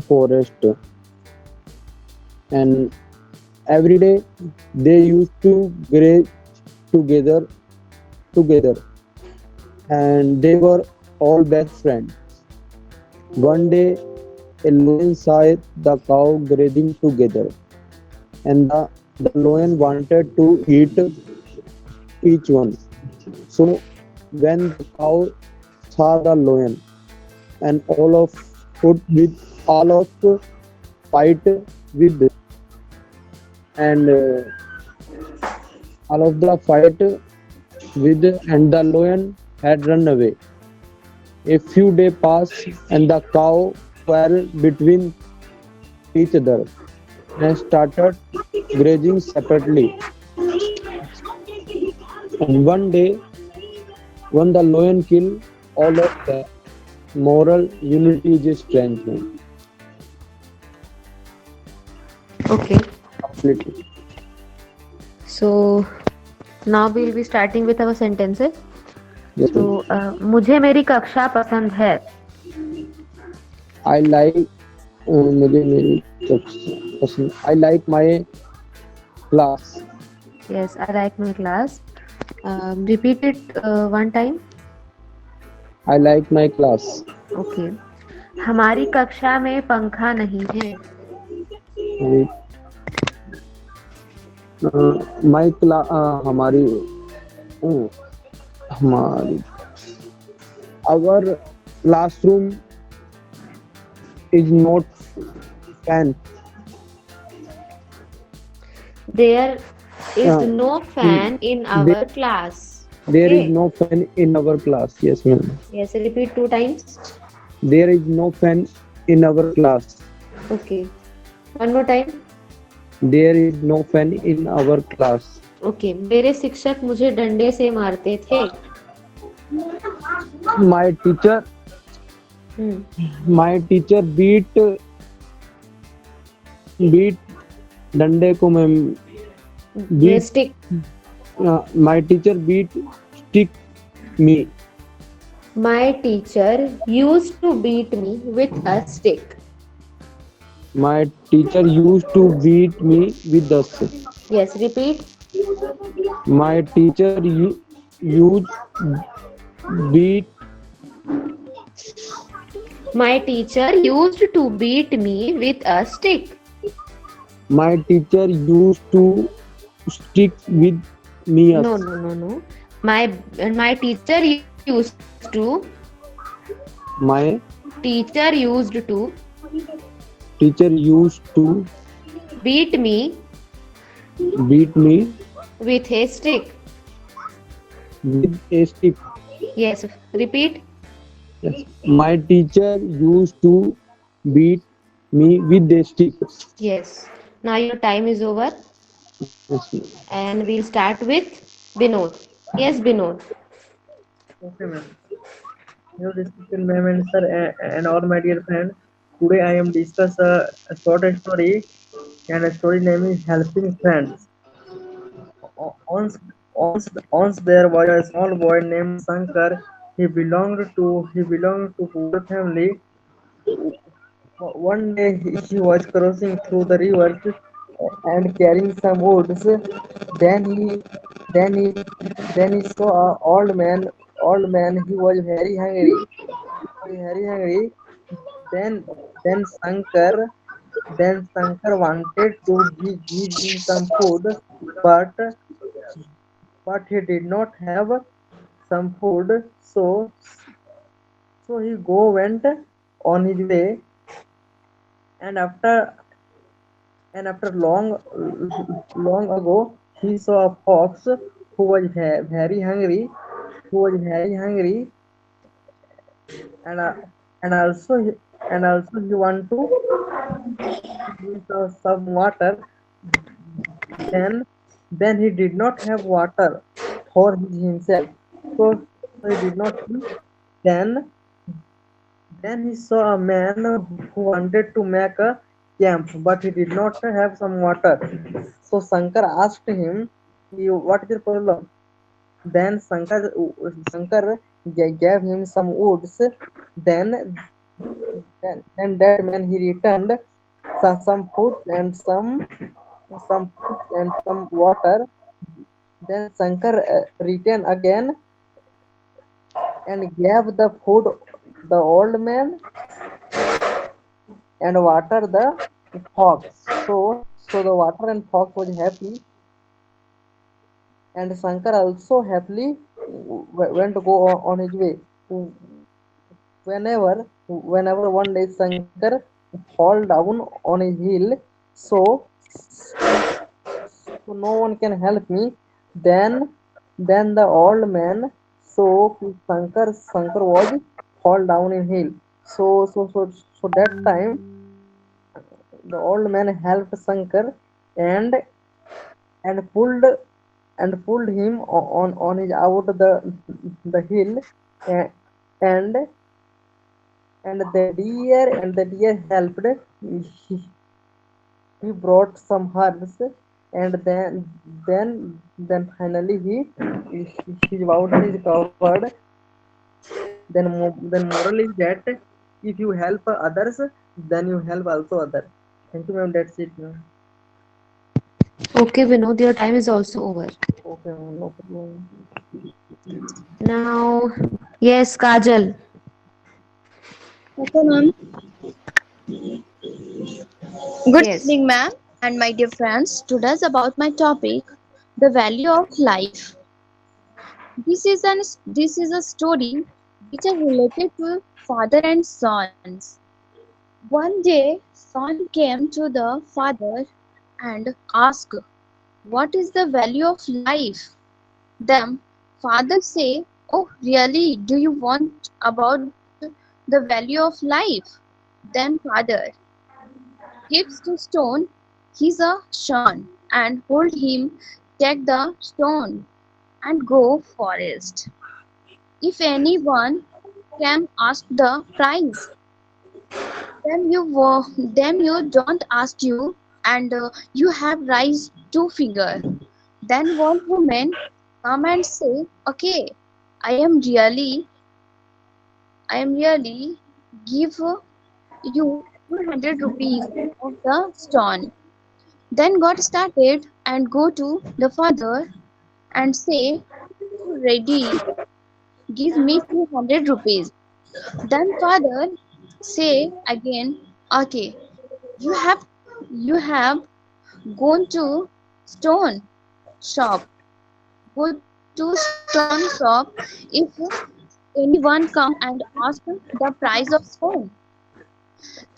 the forest, and every day they used to graze together together, and they were all best friends. One day a lion saw the cow grazing together, and the lion wanted to eat each one. So when the cow saw the lion and all of fight with and all of the fight with and the lion had run away. A few days passed and the cow fell between each other and started grazing separately. And one day, when the lion killed all of them, moral unity is a strength, man. Okay. Completely. So now we'll be starting with our sentences. Yes, So ma'am. मुझे मेरी कक्षा पसंद है. I like मुझे मेरी कक्षा पसंद I like my class. Yes, I like my class. Repeat it one time. I like my class. Okay. हमारी कक्षा में पंखा नहीं है. My my class हमारी हमारी our classroom is not fan. There is Uh, no fan in our there class. there is Okay. no fan in our class. Yes, ma'am. Yes, repeat two times. There is no fan in our class. Okay. One more time. There is no fan in our class. Okay. मेरे शिक्षक मुझे डंडे से मारते थे. My teacher, Hmm. my teacher beat डंडे को मैं beat Stick. my teacher beat stick me. My teacher used to beat me with a stick. My teacher used to beat me with the stick. Yes, repeat. My teacher used beat My teacher used to beat me with a stick. my teacher used to stick with me us. No. My teacher used to My teacher used to teacher used to beat me beat me with a stick. with a stick. Yes, repeat. Yes. My teacher used to beat me with a stick. Yes. Now your time is over Yes. and we'll start with Binod. Yes, Binod. Okay, ma'am. Hello, respected ma'am and sir, and all my dear friends. Today I am discuss a short story, and the story name is Helping Friends. Once, once there was a small boy named Sankar. He belonged to poor family. One day he was crossing through the rivers and carrying some woods. Then he then he then he saw an old man. Old man. He was very hungry. Very hungry. Then then Shankar then Shankar wanted to give him some food, but he did not have some food. So he went on his way, and after long ago he saw a fox who was very hungry, and and also he, he want to drink some water. Then then he did not have water for himself, so, he did not drink. Then then he saw a man who wanted to make a camp, but he did not have some water. So Shankar asked him, what is your problem? Then Shankar gave him some woods. Then Then that man he returned some food and some water. Then Shankar returned again and gave the food the old man and water the fox. So the water and fox was happy, and Shankar also happily went to go on his way. Whenever one day Shankar fall down on a hill, so so no one can help me. Then the old man so Shankar was fall down in hill. So that time the old man helped Shankar and and pulled pulled him on his out the hill, and and the deer helped. He, he brought some herbs, and then finally his mountain is covered. Then moral is that if you help others, then you help also others. Thank you, ma'am. That's it, ma'am. Okay, Vinod, your time is also over. Okay, ma'am. No problem. Now, yes, Kajal. Okay, ma'am. Good Yes. evening, ma'am, and my dear friends. Today's about my topic, the value of life. This is a story which is related to father and sons. One day, son came to the father and asked, "What is the value of life?" Then father say, "Oh, really? Do you want about the value of life?" Then father gives to stone his son and hold him take the stone and go forest. If anyone can ask the price, then you don't ask you and you have raised two finger. Then one woman come and say, "Okay, I am really I am really give you 200 rupees of the stone." Then God started and go to the father and say, "Ready, give me 200 rupees." Then father say again, "Okay, you have you have gone to stone shop. Go to stone shop if anyone come and ask the price of stone.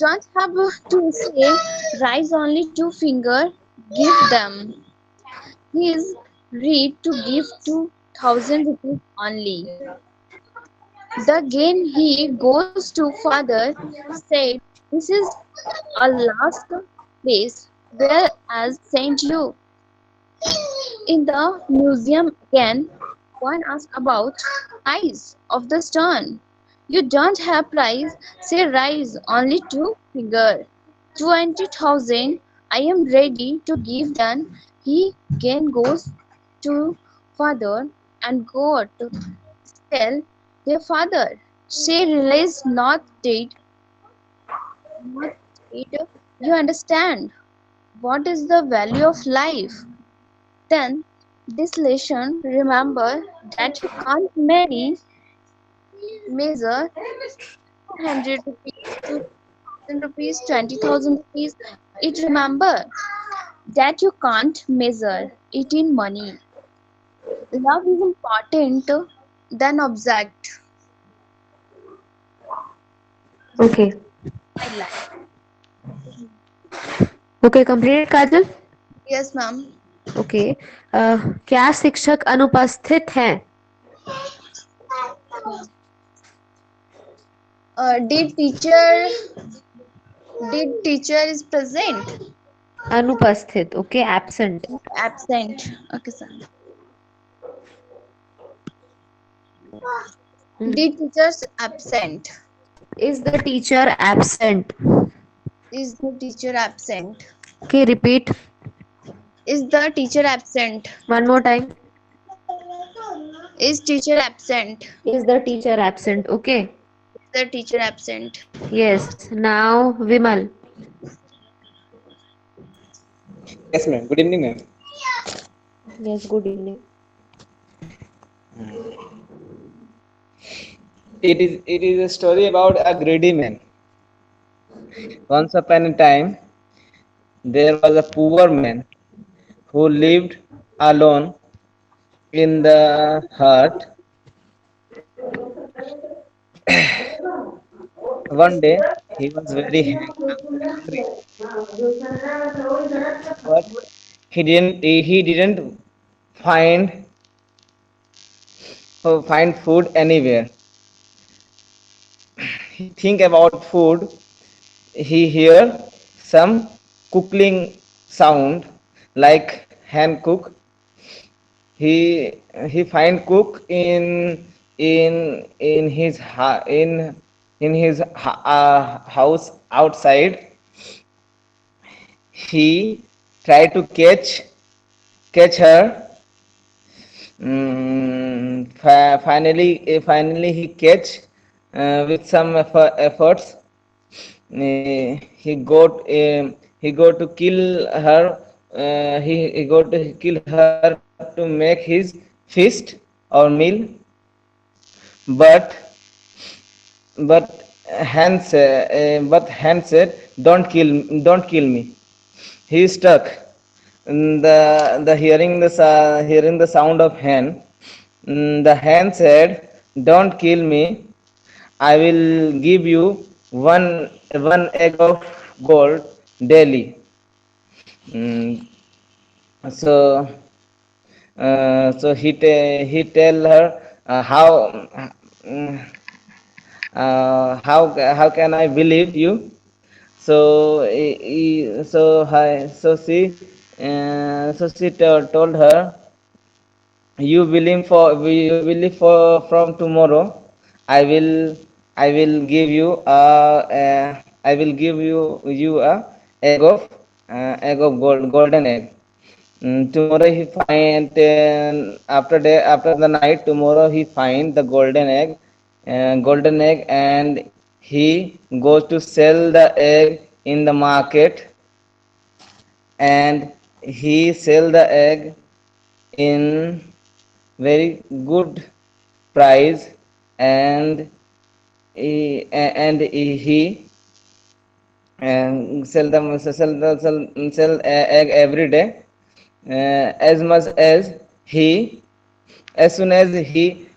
Don't have to say rise only two finger, give them. He is ready to give 2,000 rupees only." The again he goes to father, said, "This is a last place where I sent you." In the museum again, one asks about price of the stone. "You don't have price, say rise only two figure. 20,000 I am ready to give." Then he again goes to father and God tell their father, "Say realize not dead. You understand what is the value of life." Then this lesson remember that you can't measure 100 rupees, 2,000 rupees, 20,000 rupees. It remember that you can't measure it in money. Love is important than object. Okay. I like. Okay, completed, Kajal? Yes, ma'am. Okay क्या शिक्षक अनुपस्थित हैं? Did teacher is present? अनुपस्थित. Okay, absent. Absent. Okay, sir. Did teachers absent? Is the teacher absent? Is the teacher absent? Okay, repeat Is the teacher absent? one more time. Is teacher absent? Is the teacher absent? Okay. The teacher absent. Yes. Now Vimal. Yes, ma'am. Good evening, ma'am. Yes. Good evening. It is a story about a greedy man. Once upon a time, there was a poor man who lived alone in the hut. One day, he was very hungry, but he didn't find find food anywhere. He think about food. He hear some cooking sound like hand cook. He find cook in his house outside. He tried to catch her. Finally he catch with some efforts. He go to kill her. He go to kill her to make his feast or meal. But but Hans said, don't kill me. He is stuck. The hearing the sound of hen. The hen said, don't kill me. I will give you one egg of gold daily. Mm, so he tell her, mm, how can I believe you? So she told her, you believe for from tomorrow. I will i will give you I will give you a egg of golden egg. Tomorrow he find, after the night, tomorrow he find the golden egg, and he goes to sell the egg in the market, and he sell the egg in very good price, and he sell egg every day, as much he as soon as he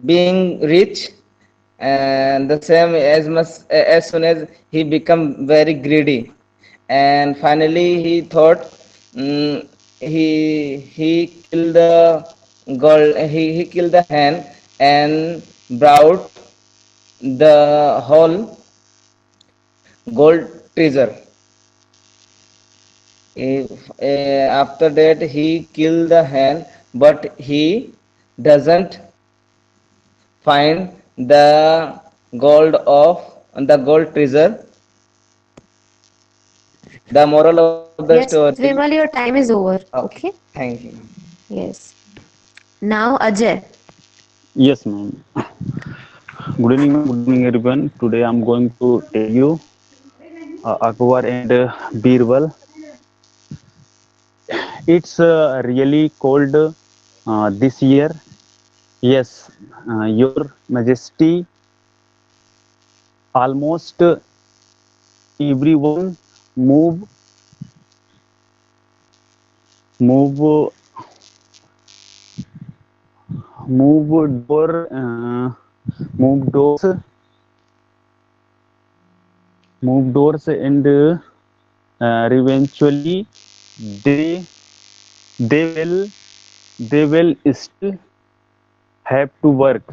being rich, and the same as soon as he become very greedy, and finally he thought, he killed the he killed the hen and brought the whole gold treasure. After that he killed the hen, but he doesn't find the gold treasure. The moral of the Yes, story. Vimal, your time is over. Okay, Okay. thank you. Yes. Now Ajay. Yes, ma'am. Good evening, ma'am. Good evening, everyone. Today I'm going to tell you Akbar and Birbal. It's really cold this year. Yes, Your Majesty, almost everyone move, move, move door, move doors, move doors, and eventually they they will they will still have to work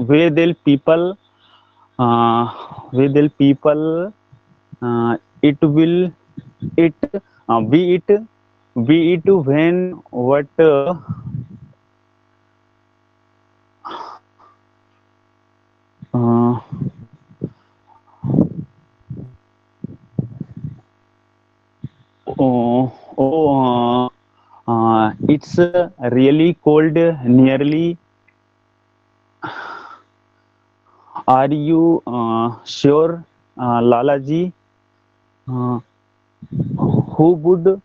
where they'll people uh, where they'll people it will it be it when what uh, It's really cold nearly. Are you sure, Lalaji? Uh, who would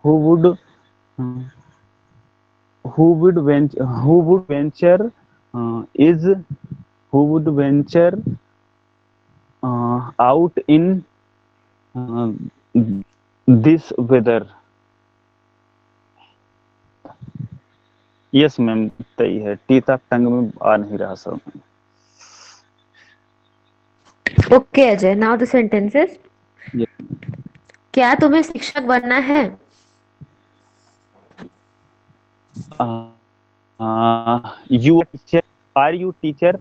who would uh, who would venture is who would venture out in uh, this weather? Yes ma'am, इतना ही है। T तक टंग में आ नहीं रहा sir. Okay, Ajay. Now the sentences. Yes. क्या तुम्हें शिक्षक बनना है? You are teacher? Are you teacher?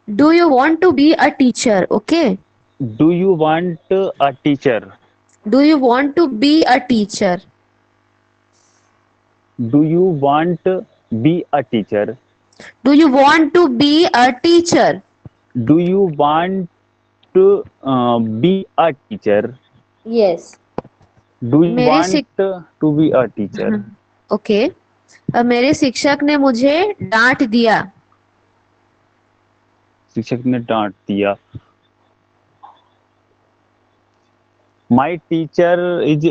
Do you want to be a teacher? Okay. Do you want a teacher? Do you want to be a teacher? Do you want be a teacher? Do you want to be a teacher? Do you want to be a teacher? Yes. Do you मेरे want to be a teacher? Okay मेरे शिक्षक ने मुझे डांट दिया. शिक्षक ने डांट दिया। My teacher is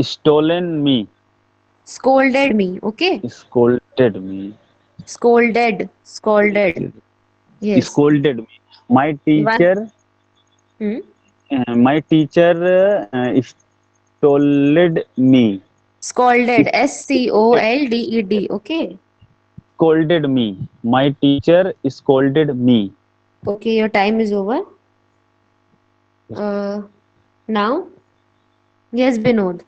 stolen me. Scolded me. Okay. Scolded me. Scolded. Yes. Scolded me. My teacher. Hmm? My teacher scolded me. Scolded. SCOLDED. Okay. Scolded me. My teacher scolded me. Okay, your time is over. Now, yes, Binod.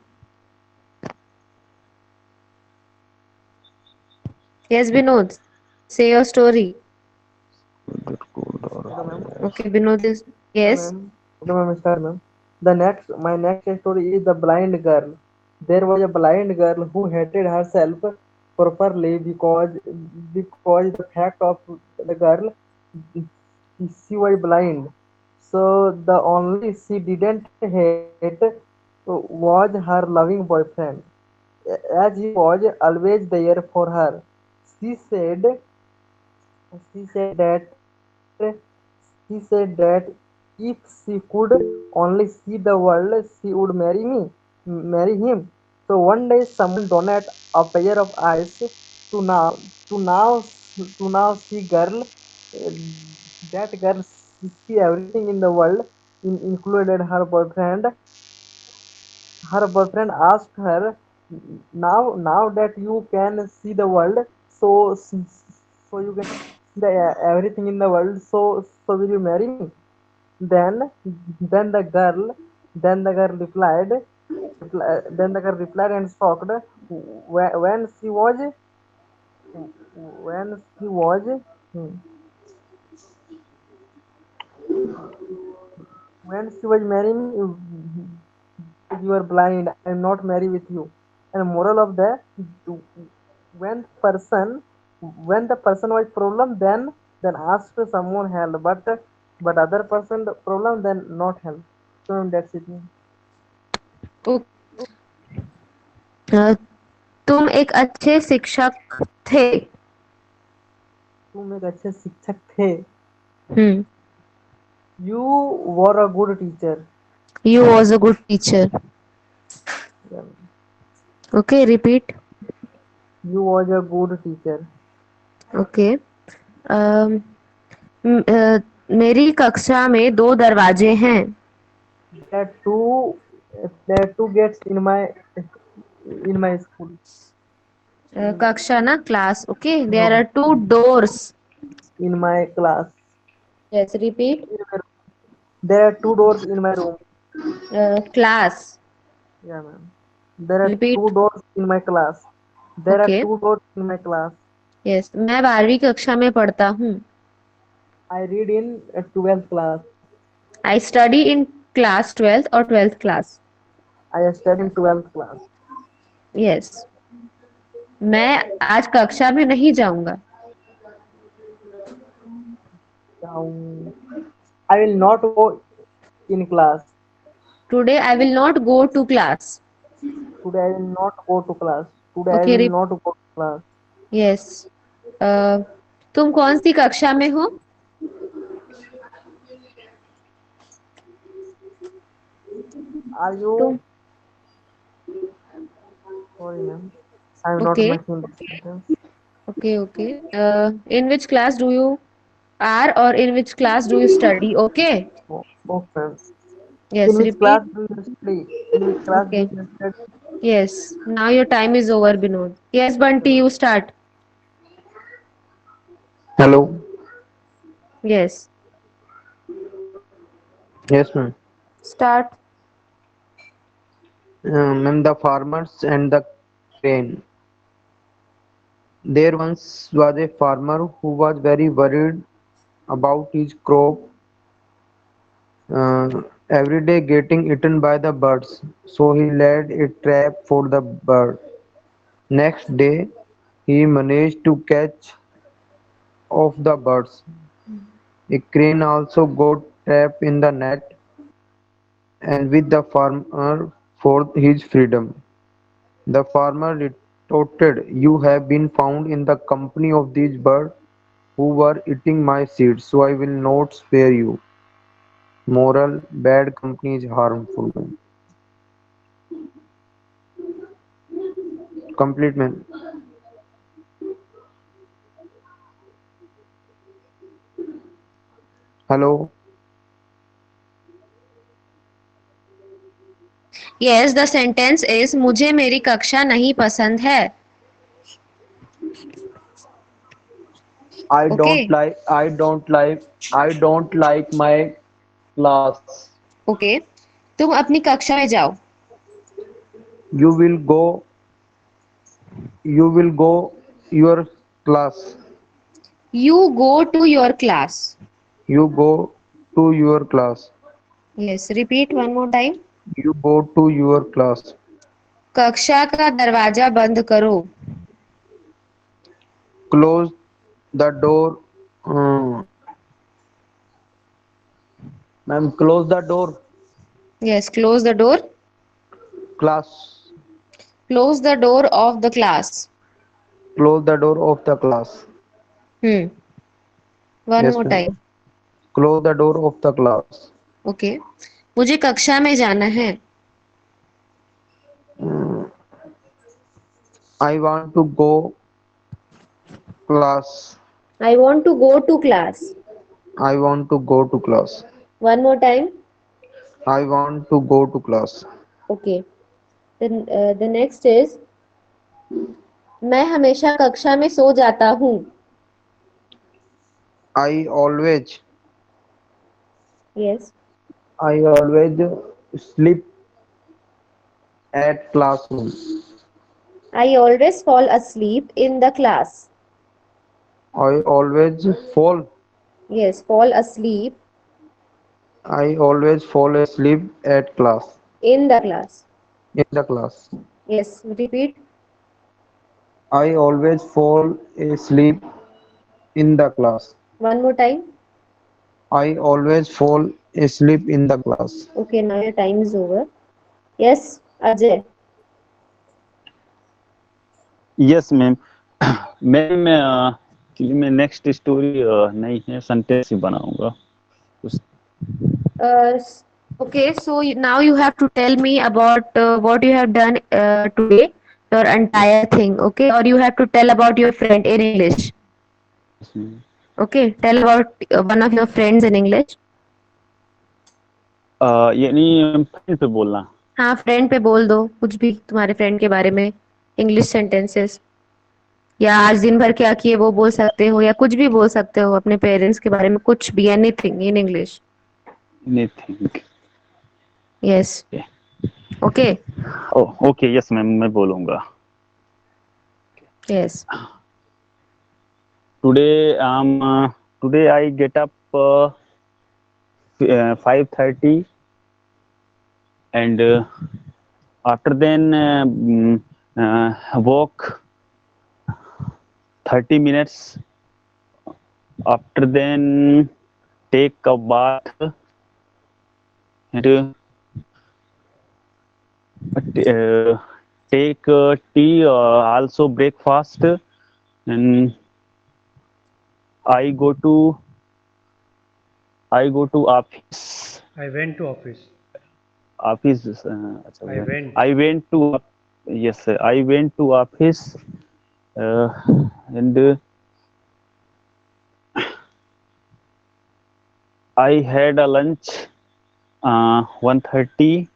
Yes, Binod. Say your story. Okay, Binod is yes. Ma'am, start, ma'am. My next story is the blind girl. There was a blind girl who hated herself properly because the fact of the girl she was blind. So the only she didn't hate was her loving boyfriend, as he was always there for her. She said she said that he said that if she could only see the world, she would marry him. So one day, someone donated a pair of eyes to now, to now, to now see girl. That girl see everything in the world, included her boyfriend. Her boyfriend asked her, now that you can see the world, so you can see everything in the world. So will you marry me? Then then the girl then the girl replied then the girl replied and shocked when she was hmm, when she was marrying me, you are blind. I am not married with you. And moral of the when person when the person was problem, then ask someone help, but other person the problem, then not help. So that's it. अ, तुम एक अच्छे शिक्षक थे. तुम एक अच्छे शिक्षक थे. Hmm. You were a good teacher. You was a good teacher. Yeah. Okay, repeat. You was a good teacher. Okay. um, मेरी कक्षा में 2 दरवाजे हैं. There are two gates in my school. कक्षा ना class. Okay, there are 2 doors. In my class. Yes, repeat. There are 2 doors in my room. Class. Yeah, ma'am. There are Repeat. 2 doors in my class. There are Okay. 2 doors in my class. Yes, मैं 12वीं कक्षा में पढ़ता हूँ. I read in 12th class. I study in class 12th or 12th class. I study in 12th class. Yes. मैं आज कक्षा में नहीं जाऊंगा. I will not go in class. Today I will not go to class. today I will not go to class. Today I Okay, will not go to class. yes. तुम कौन सी कक्षा में हो? Are तुम you? Sorry, ma'am. I am not okay, making the sentence. okay. In which class do you are or in which class do you study? Okay. Oh, okay. In Yes, which repeat. class do you study? In which class do Okay. you study? Yes. Now your time is over, Binod. Yes, Bunty, you start. Hello. Yes. Yes, ma'am. Start. Ma'am, the farmers and the crane. There once was a farmer who was very worried about his crop every day getting eaten by the birds. So he laid a trap for the bird. Next day, he managed to catch of the birds. A crane also got trapped in the net, and with the farmer for his freedom. The farmer retorted, "You have been found in the company of these birds who were eating my seeds, so I will not spare you." Moral: bad company is harmful. Complete, man. Hello. Yes, the sentence is मुझे मेरी कक्षा नहीं पसंद है. I don't Okay. like I don't like I don't like my class. Okay. तुम अपनी कक्षा में जाओ. You will go you will go your class. You go to your class. You go to your class. Yes, repeat one more time. You go to your class. कक्षा का दरवाजा बंद करो. Close the door. Uh, Ma'am, close the door. Yes, close the door. Class. Close the door of the class. Close the door of the class. Hmm. One Yes, more ma'am. time. Close the door of the class. Okay. मुझे कक्षा में जाना है. I want to go class. I want to go to class. I want to go to class. One more time. I want to go to class. Okay. Then the next is मैं हमेशा कक्षा में सो जाता हूँ. I always Yes. I always sleep at classroom. I always fall asleep in the class. I always fall. Yes, fall asleep I always fall asleep at class. in the class. In the class. Yes, repeat. I always fall asleep in the class. One more time. I always fall asleep in the class. Okay, now your time is over. Yes, Ajay. Yes ma'am. Ma'am actually मैं next story नहीं है, sentence ही बनाऊंगा. Okay, so now you have to tell me about what you have done today, your entire thing, okay? Or you have to tell about your friend in English. Okay, tell about one of your friends in English. यानी फिर पे बोलना. हाँ, friend पे बोल दो कुछ भी तुम्हारे फ्रेंड के बारे में, इंग्लिश सेंटेंसेस, या आज दिन भर क्या किए वो बोल सकते हो, या कुछ भी बोल सकते हो अपने पेरेंट्स के बारे में, कुछ भी, anything in English. Anything. Yes. Okay. Okay yes ma'am, मैं बोलूंगा. Yes. Today I get up 5:30 and after then walk 30 minutes. After then take a bath and take tea, also breakfast, and I go to office. I went to office. Office. I went. I went to yes, sir. I went to office, uh, and I had a lunch 1:30,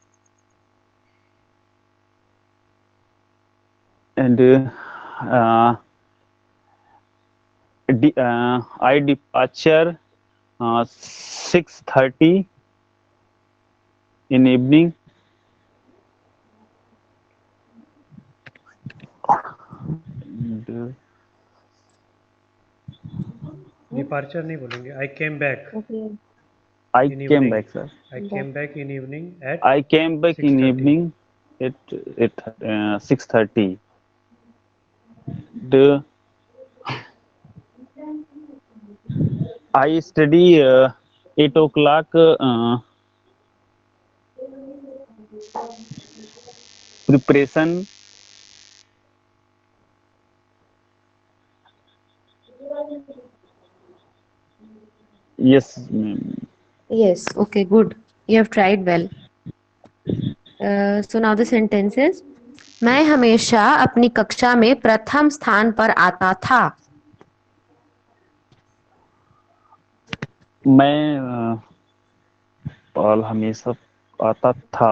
and I departure 6:30 in evening. And, Departure नहीं बोलेंगे. I came back Okay. I in came evening. back, sir. I came back in evening at I came back in 6:30. evening at 6:30. The I study 8 o'clock preparation. Yes, ma'am. Yes. Okay. Good. You have tried well. So now the sentences. मैं हमेशा अपनी कक्षा में प्रथम स्थान पर आता था. मैं और हमेशा आता था.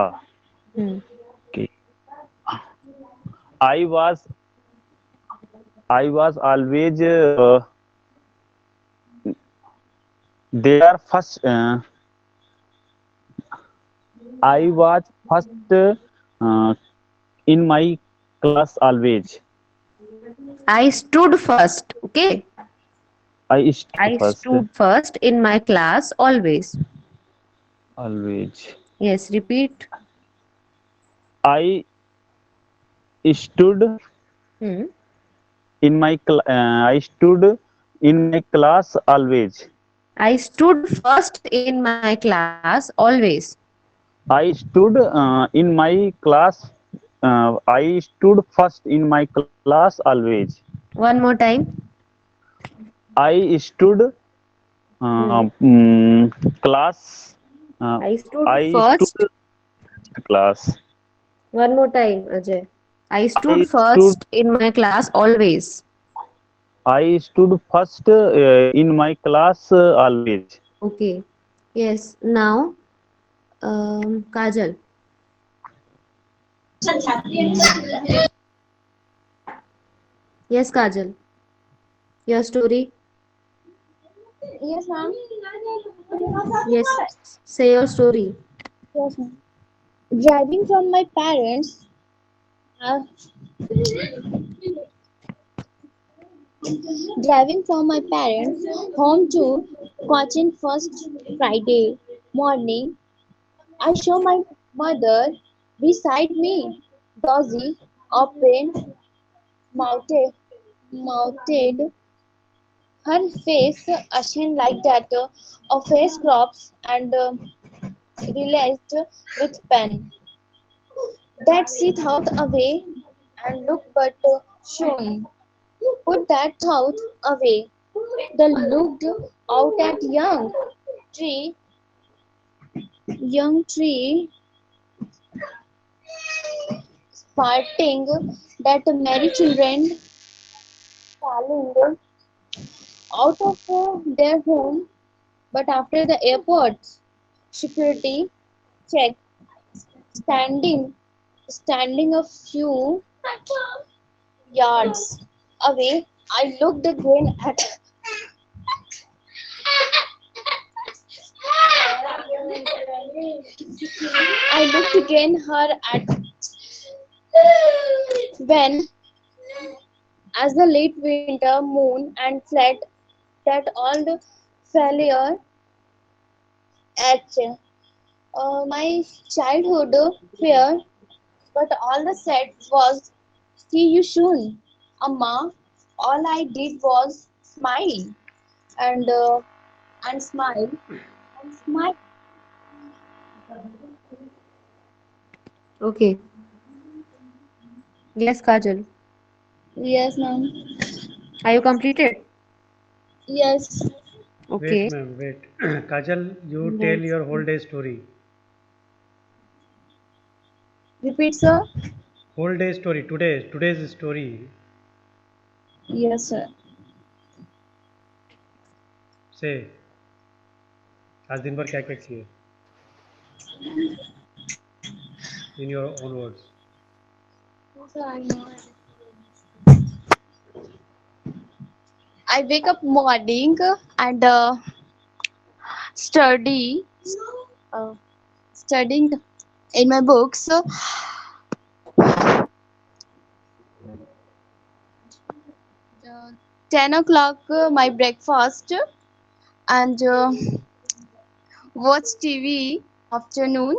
Hmm. Okay. I was always there first. I was first in my class always. I stood first. Okay. I stood I first stood first in my class always. always. Yes. Repeat. I stood Hmm. I stood in my class always. I stood first in my class always. I stood in my class. I stood first in my class always. One more time. I stood Hmm. class. I stood I first. stood class. One more time, Ajay. I stood I stood. first in my class always. I stood first in my class always. Okay. Yes. Now, Kajal. Yes, Kajal. Your story. Yes, ma'am. Yes. Say your story. Yes, ma'am. Driving from my parents, uh, driving from my parents home to Cochin first Friday morning, I saw my mother beside me. Dozy opened mouthed, mouthed, her face ashen like that of face crops and realized with pain that she thought away and looked but shone. Put that thought away. They looked out at tree, young tree, sparting that merry children falling out of their home. But after the airport security check, standing, standing a few yards away, I looked again at. I looked again her at when, as the late winter moon and fled that old failure at my childhood fear, but all the said was, "See you soon, Amma." All I did was smile and smile and smile. Okay. Yes, Kajal. Yes, ma'am. Are you completed? Yes. Wait, Okay. ma'am, wait. Kajal, you tell Yes. your whole day story. Repeat, sir. Whole day story. Today's story. Yes, sir. Say, आज दिन भर क्या क्या किए? In your own words. Sir, I know. I wake up morning and study, uh, studying in my books. 10 o'clock, my breakfast, and watch TV afternoon.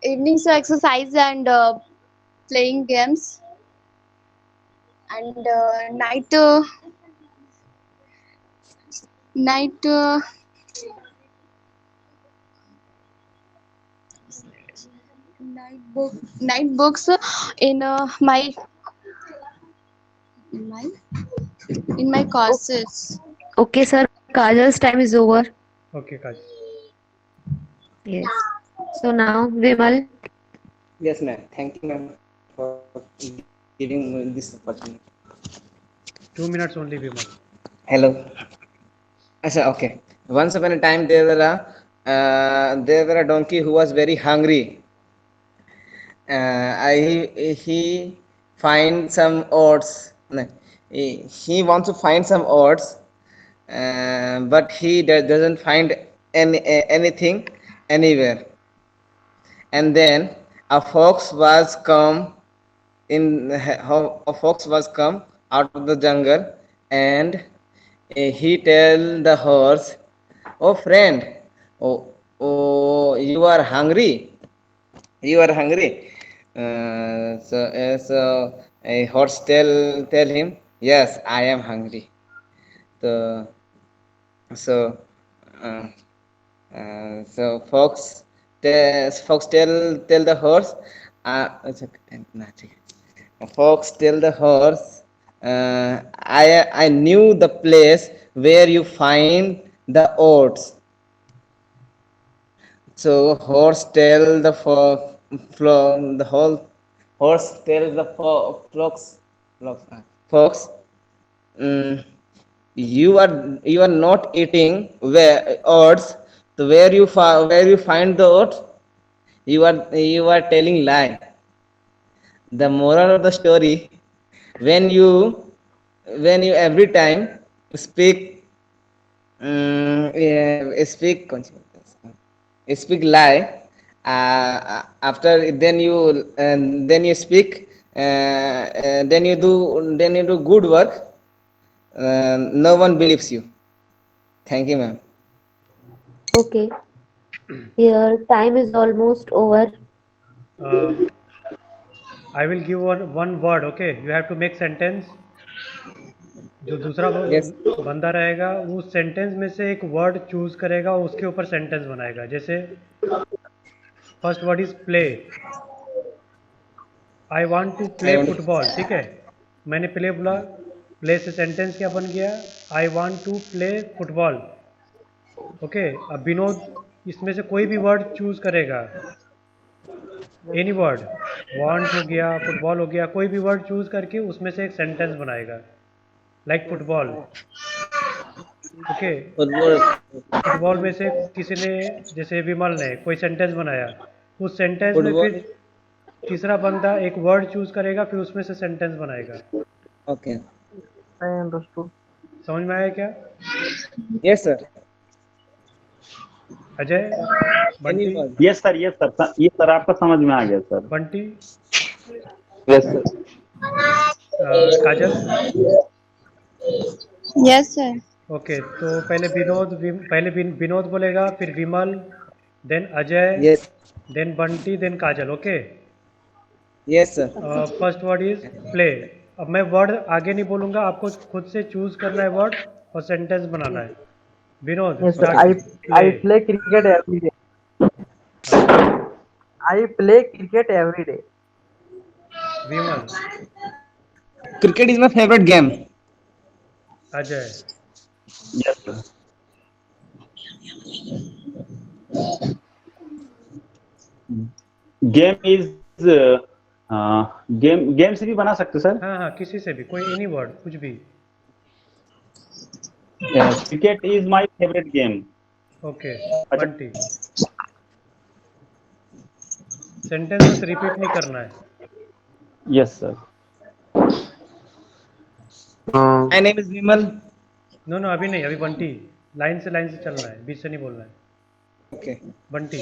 Evenings exercise and playing games, and night night books in my in my courses. Okay, sir. Kajal's time is over. Okay, Kajal. Yes. So now, Vimal. Yes, ma'am. Thank you, ma'am, for giving me this opportunity. 2 minutes only, Vimal. Hello. Achha, okay. Once upon a time, there were a donkey who was very hungry. He find some oats. No, he wants to find some oats, but he doesn't find anything anywhere. And then a fox was come a fox was come out of the jungle, and he tell the horse, "Oh friend, oh, you are hungry. You are hungry." So a horse tell him, "Yes, I am hungry." So so uh, so fox tell the horse, अच्छा, ना, ठीक है. Fox tell the horse, I knew the place where you find the oats. So horse tell the the whole horse tell the fox, mm, you are not eating where oats. So where you find the oats, you are telling lie. The moral of the story, when you every time speak, yeah, speak lie, after then you speak, then you do good work, no one believes you. Thank you, ma'am. Okay. Your time is almost over. Uh, I will give one word. Okay, you have to make sentence. जो दूसरा Yes. बंदा रहेगा वो sentence में से एक word choose करेगा, उसके ऊपर सेंटेंस बनाएगा. जैसे first word is play. I want to I play want to. Football. ठीक है, मैंने प्ले बोला, प्ले से सेंटेंस क्या बन गया? I want to play football. Okay, अब विनोद इसमें से कोई भी वर्ड चूज करेगा, एनी वर्ड, वांट हो गया, फुटबॉल हो गया, कोई भी वर्ड चूज करके उसमें से एक सेंटेंस बनाएगा, like football. Okay, Football. Football में से किसी ने, जैसे विमल ने कोई सेंटेंस बनाया, उस सेंटेंस में Football. फिर तीसरा बंदा एक वर्ड चूज करेगा, फिर उसमें से सेंटेंस बनाएगा. Okay. I understood. समझ में आया क्या? Yes, sir. Ajay, Bunty, Any word. Yes sir, yes sir, ये सर आपका समझ में आ गया sir. Bunty, yes sir. Kajal. Yes, sir. ओके, तो पहले विनोद बोलेगा, फिर Vimal, then Ajay, Yes. Then Bunty, then Kajal. Okay, Yes, sir. First word is play. अब मैं वर्ड आगे नहीं बोलूंगा, आपको खुद से चूज करना है वर्ड और सेंटेंस बनाना है. Vinod, Yes, sir. Start. I play cricket every day. I play cricket every day. Vimal, Cricket is my favorite game. Ajay, Yes, sir. Game is game से भी बना सकते सर. हाँ हाँ किसी से भी, कोई एनी वर्ड, कुछ भी. Cricket is my favourite game. Okay, अच्छा. बंटी. सेंटेंस बस रिपीट नहीं करना है. Yes sir. My name is Vimal. No no अभी नहीं, अभी बंटी. लाइन से चलना है, बीच से नहीं बोलना है. Okay. Bunty.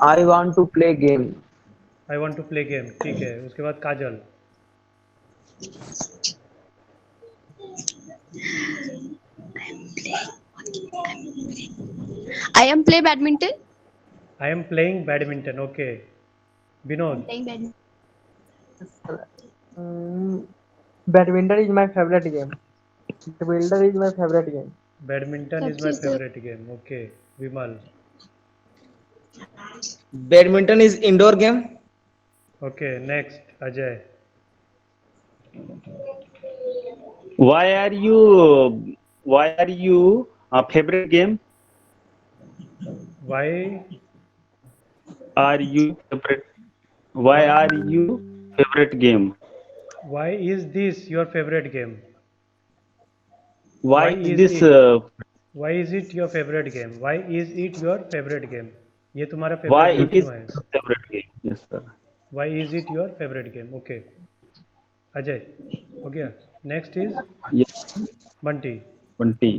I want to play game. I want to play game. ठीक है, उसके बाद Kajal. I am play badminton. I am playing badminton. Okay. Vinod. Playing badminton. Badminton is my favorite game. Badminton is my favorite game. Badminton is my सबसे favourite game. Okay. Vimal. Badminton is indoor game. Okay, next Ajay. Why are you favorite game? Why Are you favorite? Why are you favorite game? Why is this your favourite game? Why Why is is this? it? Why is it your favourite game? Why is it your favourite game? ये तुम्हारा Why favourite it game is क्यों है? favorite game? Yes sir. Y is it your favourite game? Okay. Ajay हो गया. Next is Yes. Bunty. 20.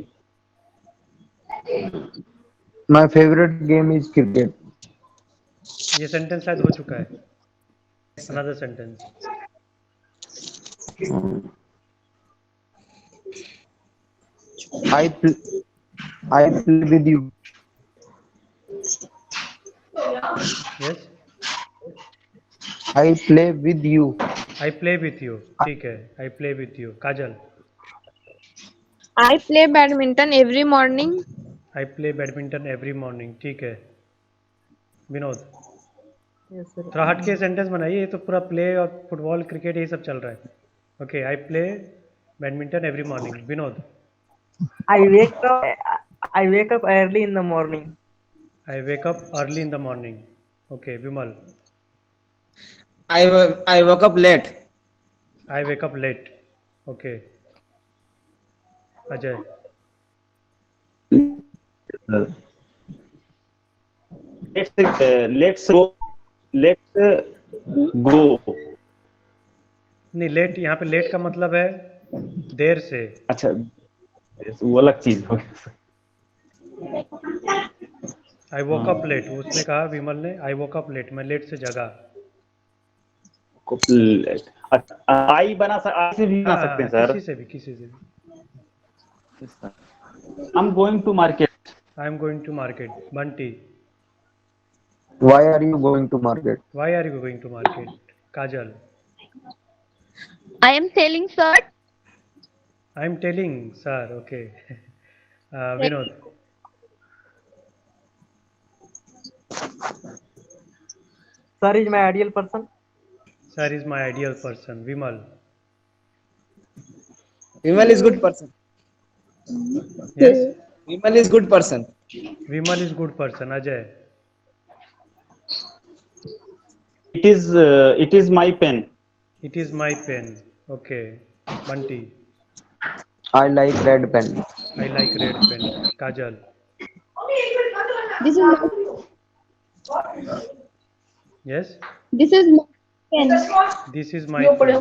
My favorite game is cricket. ये sentence शायद हो चुका है. Another sentence. I play with you. Yes. I play with you. I play with you. ठीक है, I play with you. Kajal. I play badminton every morning. I play badminton every morning. ठीक है. Vinod. Yes, sir. थोड़ा हट के sentence बनाइए. ये तो पूरा प्ले और फुटबॉल क्रिकेट यही सब चल रहा है. Okay. I play badminton every morning. Vinod. I wake up early in the morning. I wake up early in the morning. Okay. Vimal. I woke up late. I wake up late. Okay. Ajay. Let's go. नहीं, late यहाँ पे late का मतलब है देर से. अच्छा, वो अलग चीज हो गया. आई वोक अप लेट. उसने कहा, विमल ने, आई वोक अप लेट, मैं लेट से जगा. आई से भी बना सकते हैं सर. किसी से भी. I am going to market. I am going to market. Bunty. Why are you going to market? Why are you going to market? Kajal. I am selling shirt. I am telling sir. Okay. Vinod. Sir is my ideal person. Sir is my ideal person. Vimal. Vimal is good person. Yes. Vimal is good person. Vimal is good person. Ajay. It is my pen. It is my pen. Okay. Bunty. I like red pen. I like red pen. Kajal. This is my yes. this is my pen. This is my pen.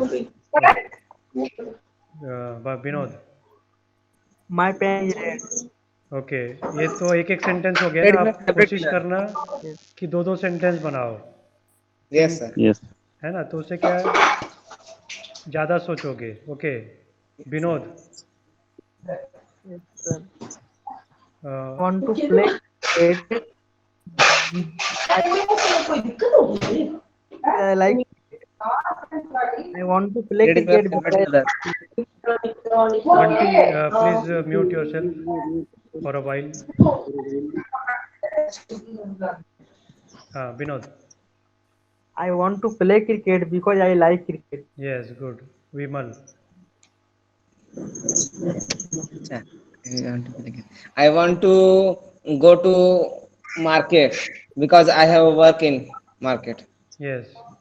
Vinod. My pen is red. Okay. ये तो एक एक sentence हो गया ना. आप कोशिश करना कि दो दो सेंटेंस बनाओ, Yes sir. Yes. है ना. तो उससे क्या है, ज़्यादा सोचोगे. Okay. Vinod. Yes, sir. A, Want to play cricket? I like. I want to play That is my cricket favorite because color. Bunty, please mute yourself for a while. हाँ Vinod. I want to play cricket because I like cricket. Yes, good. Vimal. I want to go to market because I have work in market. Yes.